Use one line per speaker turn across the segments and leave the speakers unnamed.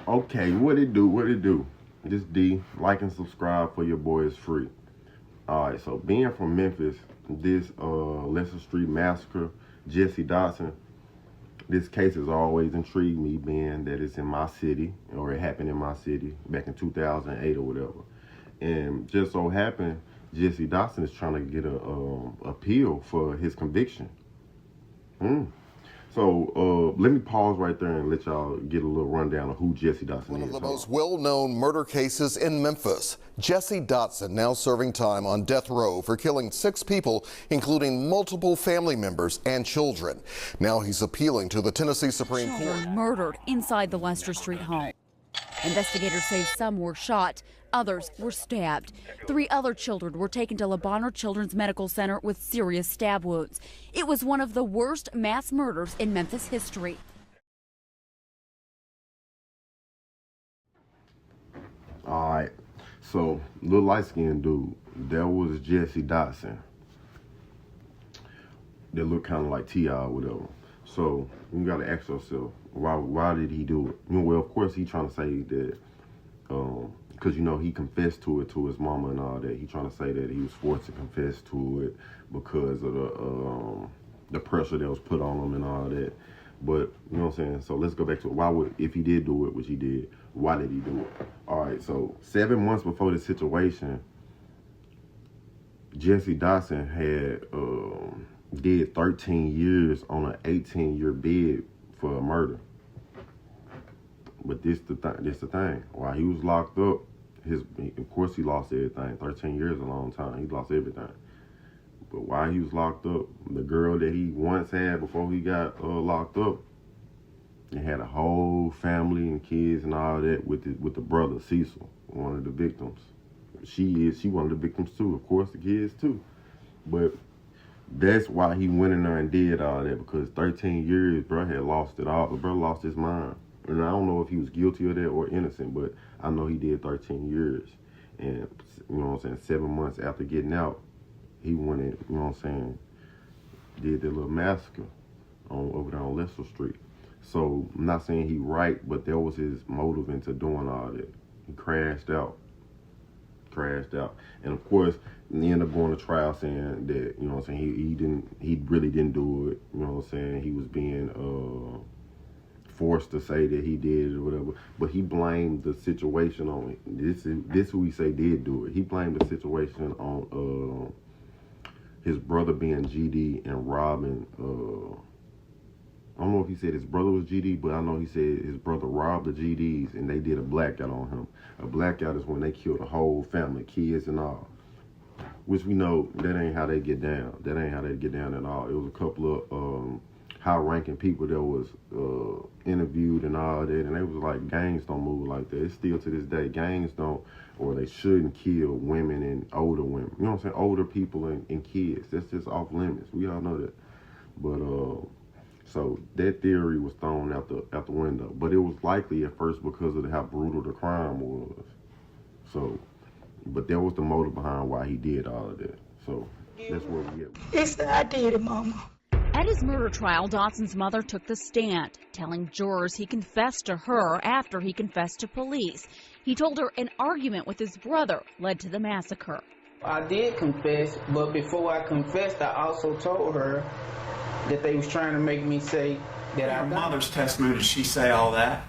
Okay, what it do? What it do? This D. Like and subscribe for your boy is free. Alright, so being from Memphis, this Lesser Street Massacre, JESSIE DOTSON, this case has always intrigued me, being that it's in my city, or it happened in my city back in 2008 or whatever. And just so happened, JESSIE DOTSON is trying to get a appeal for his conviction. So let me pause right there and let y'all get a little rundown of who JESSIE DOTSON is.
One of the most well-known murder cases in Memphis. JESSIE DOTSON now serving time on death row for killing 6 people, including multiple family members and children. Now he's appealing to the Tennessee Supreme Court.
Children murdered inside the Lester Street home. Investigators say some were shot, others were stabbed. 3 other children were taken to Lebanon Children's Medical Center with serious stab wounds. It was one of the worst mass murders in Memphis history.
All right, so little light-skinned dude, that was JESSIE DOTSON. They look kind of like T.I. or whatever. So you gotta ask yourself, why did he do it? You know, well, of course he trying to say that, because you know he confessed to it to his mama and all that. He trying to say that he was forced to confess to it because of the pressure that was put on him and all that. But you know what I'm saying. So let's go back to it. Why would, if he did do it, which he did, why did he do it? All right. So 7 months before this situation, JESSIE DOTSON had did 13 years on an 18-year bid for a murder. But this the thing. While he was locked up, of course he lost everything. 13 years is a long time. He lost everything. But while he was locked up, the girl that he once had before he got locked up, he had a whole family and kids and all that with the brother Cecil, one of the victims. She one of the victims too. Of course, the kids too. But that's why he went in there and did all that, because 13 years, bro had lost it all. The brother lost his mind. And I don't know if he was guilty of that or innocent, but I know he did 13 years. And, you know what I'm saying, 7 months after getting out, he went in, you know what I'm saying, did that little massacre over there on Lester Street. So I'm not saying he right, but that was his motive into doing all that. He crashed out. And of course, he ended up going to trial saying that, you know what I'm saying, he really didn't do it. You know what I'm saying? He was being forced to say that he did it or whatever. But he blamed the situation on this who he say did do it. He blamed the situation on his brother being GD and robbing I don't know if he said his brother was GD, but I know he said his brother robbed the GDs and they did a blackout on him. A blackout is when they kill the whole family, kids and all. Which we know that ain't how they get down. That ain't how they get down at all. It was a couple of high-ranking people that was interviewed and all that, and they was like, gangs don't move like that. It's still to this day, gangs don't, or they shouldn't kill women and older women. You know what I'm saying? Older people and kids. That's just off limits. We all know that. But so that theory was thrown out the window. But it was likely at first because of how brutal the crime was. So, but that was the motive behind why he did all of that. So that's where we at.
Yes, I did it, Mama.
At his murder trial, Dotson's mother took the stand, telling jurors he confessed to her after he confessed to police. He told her an argument with his brother led to the massacre.
I did confess, but before I confessed, I also told her that they was trying to make me say that I done.
Mother's testimony, did she say all that?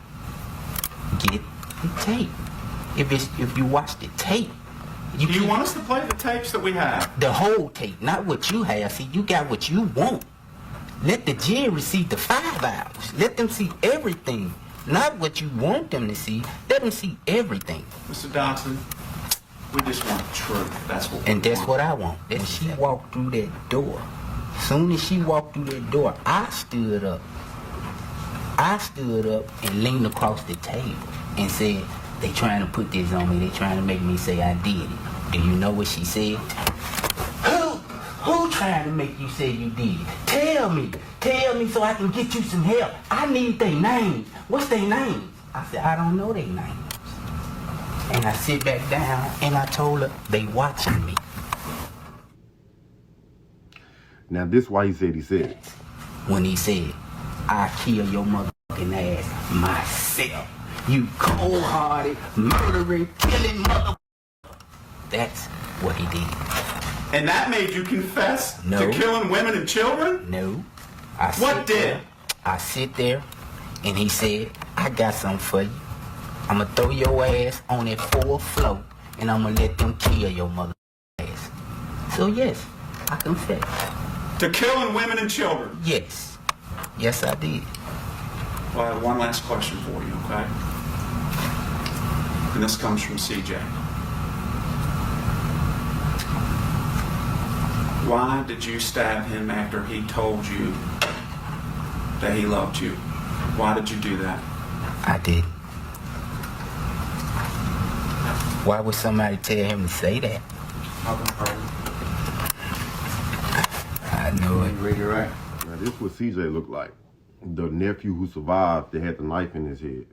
Get the tape. If you watch the tape,
Do you want us to play the tapes that we have?
The whole tape, not what you have. See, you got what you want. Let the jury see the 5 hours. Let them see everything. Not what you want them to see. Let them see everything.
Mr. Dotson, we just want the truth. That's what we
And that's
want.
what I want. When she walked through that door, soon as she walked through that door, I stood up. And leaned across the table and said, they trying to put this on me. They trying to make me say I did it. Do you know what she said? Who trying to make you say you did it? Tell me so I can get you some help. I need their names. What's their names? I said, I don't know their names. And I sit back down and I told her, they watching me.
Now this why he said it.
When he said, I kill your motherfucking ass myself. You cold-hearted, murdering, killing mother. That's what he did.
And that made you confess
No.
to killing women and children?
No.
What did?
I sit there, and he said, I got something for you. I'm going to throw your ass on that 4th floor, and I'm going to let them kill your mother ass. So yes, I confess.
To killing women and children?
Yes. Yes, I did.
Well, I have one last question for you, okay? And this comes from CJ. Why did you stab him after he told you that he loved you? Why did you do that?
I did. Why would somebody tell him to say that? I know it.
Right.
Now, this is what CJ looked like. The nephew who survived, that had the knife in his head.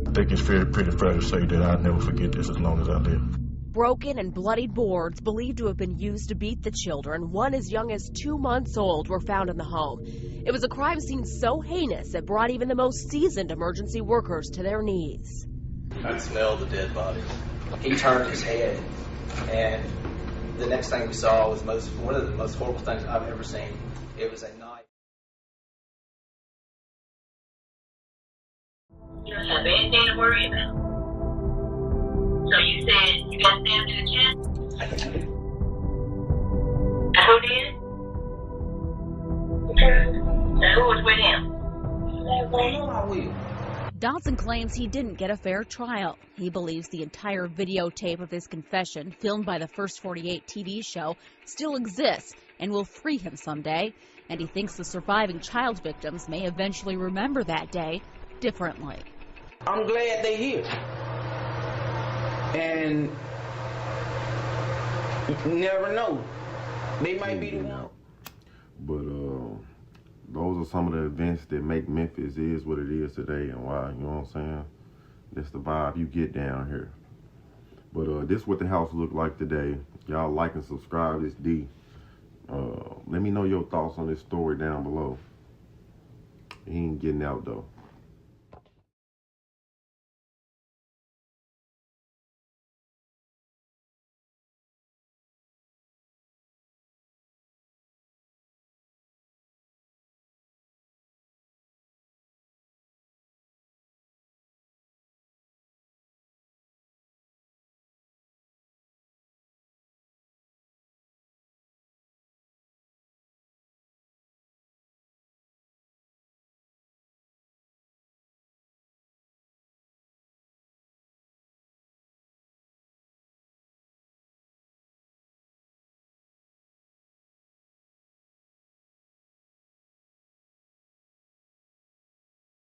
I think it's pretty fair to say that I'll never forget this as long as I live.
Broken and bloodied boards believed to have been used to beat the children, one as young as 2 months old, were found in the home. It was a crime scene so heinous it brought even the most seasoned emergency workers to their knees.
I smelled the dead bodies. He turned his head, and the next thing we saw was one of the most horrible things I've ever seen. It was a knife.
You don't have anything to worry about. So you said you got stabbed in the chest?
I think I did.
And who did? And who was with him?
I will.
Dotson claims he didn't get a fair trial. He believes the entire videotape of his confession, filmed by the First 48 TV show, still exists and will free him someday. And he thinks the surviving child victims may eventually remember that day differently.
I'm glad they're here. And you never know. They might be the one.
But those are some of the events that make Memphis is what it is today, and why, you know what I'm saying? That's the vibe you get down here. But this is what the house looked like today. Y'all like and subscribe. It's D. Let me know your thoughts on this story down below. He ain't getting out though.